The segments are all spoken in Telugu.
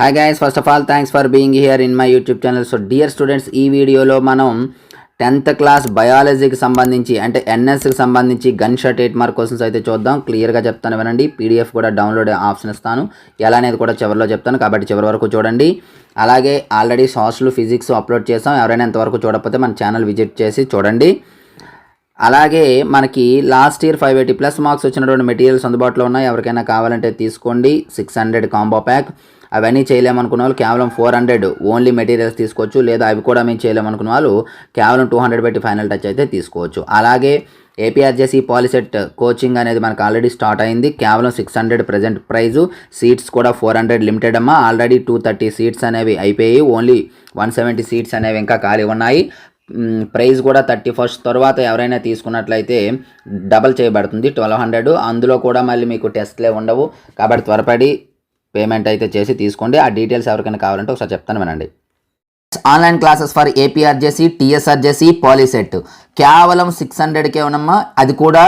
Hi guys, first of all thanks for being here in my YouTube channel. So dear students, ఈ వీడియోలో మనం 10th క్లాస్ బయాలజీకి సంబంధించి అంటే ఎన్ఎస్కి సంబంధించి గన్ షాట్ 8 మార్క్ క్వశ్చన్స్ అయితే చూద్దాం. క్లియర్గా చెప్తాను వినండి. పీడిఎఫ్ కూడా డౌన్లోడ్ ఆప్షన్ ఇస్తాను, ఎలా అనేది కూడా చివరిలో చెప్తాను, కాబట్టి చివరి వరకు చూడండి. అలాగే ఆల్రెడీ సోషల్ ఫిజిక్స్ అప్లోడ్ చేసాం, ఎవరైనా ఎంతవరకు చూడకపోతే మన ఛానల్ విజిట్ చేసి చూడండి. అలాగే మనకి లాస్ట్ ఇయర్ 580+ మార్క్స్ వచ్చినటువంటి మెటీరియల్స్ అందుబాటులో ఉన్నాయి. ఎవరికైనా కావాలంటే తీసుకోండి. 600 కాంబో ప్యాక్. అవన్నీ చేయలేమనుకున్న వాళ్ళు కేవలం 400 ఓన్లీ మెటీరియల్స్ తీసుకోవచ్చు, లేదా అవి కూడా మేము చేయలేమనుకున్న వాళ్ళు కేవలం 200 పెట్టి ఫైనల్ టచ్ అయితే తీసుకోవచ్చు. అలాగే ఏపీఆర్జేసీ పాలిసెట్ కోచింగ్ అనేది మనకు ఆల్రెడీ స్టార్ట్ అయింది. కేవలం 600 ప్రజెంట్ ప్రైజు, సీట్స్ కూడా 400 లిమిటెడ్ అమ్మా. ఆల్రెడీ 230 సీట్స్ అనేవి అయిపోయాయి, ఓన్లీ 170 సీట్స్ అనేవి ఇంకా ఖాళీ ఉన్నాయి. ప్రైస్ కూడా 31st తర్వాత ఎవరైనా తీసుకున్నట్లయితే డబల్ చేయబడుతుంది 1200. అందులో కూడా మళ్ళీ మీకు టెస్ట్లే ఉండవు, కాబట్టి త్వరపడి పేమెంట్ అయితే చేసి తీసుకోండి. ఆ డీటెయిల్స్ ఎవరికైనా కావాలంటే ఒకసారి చెప్తాను వినండి. Online classes for APRJC, TSRJC, POLYCET కేవలం 600కే ఉన్నమ్మా. అది కూడా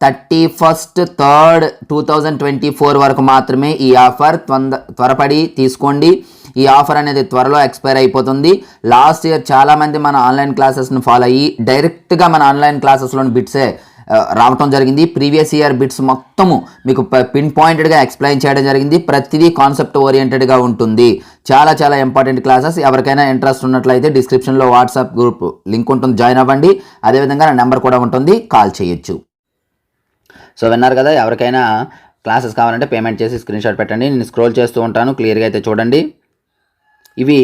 31st 3rd 2024 వరకు మాత్రమే ఈ ఆఫర్. త్వరపడి తీసుకోండి. ఈ ఆఫర్ అనేది త్వరలో ఎక్స్పైర్ అయిపోతుంది. లాస్ట్ ఇయర్ చాలామంది మన ఆన్లైన్ క్లాసెస్ను ఫాలో అయ్యి డైరెక్ట్గా మన ఆన్లైన్ క్లాసెస్లోని బిట్సే రావటం జరిగింది. ప్రీవియస్ ఇయర్ బిట్స్ మొత్తము మీకు పిన్ పాయింటెడ్గా ఎక్స్ప్లెయిన్ చేయడం జరిగింది. ప్రతిదీ కాన్సెప్ట్ ఓరియంటెడ్గా ఉంటుంది. చాలా చాలా ఇంపార్టెంట్ క్లాసెస్. ఎవరికైనా ఇంట్రెస్ట్ ఉన్నట్లయితే డిస్క్రిప్షన్లో వాట్సాప్ గ్రూప్ లింక్ ఉంటుంది, జాయిన్ అవ్వండి. అదేవిధంగా నా నెంబర్ కూడా ఉంటుంది, కాల్ చేయొచ్చు. సో విన్నారు కదా, ఎవరికైనా క్లాసెస్ కావాలంటే పేమెంట్ చేసి స్క్రీన్ షాట్ పెట్టండి. నేను స్క్రోల్ చేస్తూ ఉంటాను, క్లియర్గా అయితే చూడండి. ఇవి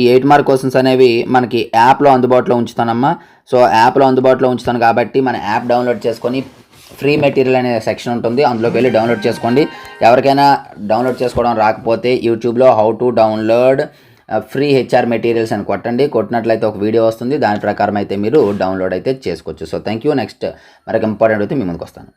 ఈ 8 మార్క్ క్వశ్చన్స్ అనేవి మనకి యాప్లో అందుబాటులో ఉంచుతానమ్మా. సో యాప్లో అందుబాటులో ఉంచుతాను కాబట్టి మన యాప్ డౌన్లోడ్ చేసుకొని ఫ్రీ మెటీరియల్ అనే సెక్షన్ ఉంటుంది, అందులోకి వెళ్ళి డౌన్లోడ్ చేసుకోండి. ఎవరికైనా డౌన్లోడ్ చేసుకోవడం రాకపోతే యూట్యూబ్లో how to download free HR materials అని కొట్టండి. కొట్టినట్లయితే ఒక వీడియో వస్తుంది, దాని ప్రకారం అయితే మీరు డౌన్లోడ్ అయితే చేసుకోవచ్చు. So thank you. నెక్స్ట్ మరొక ఇంపార్టెంట్ అయితే మీ ముందుకు వస్తాను.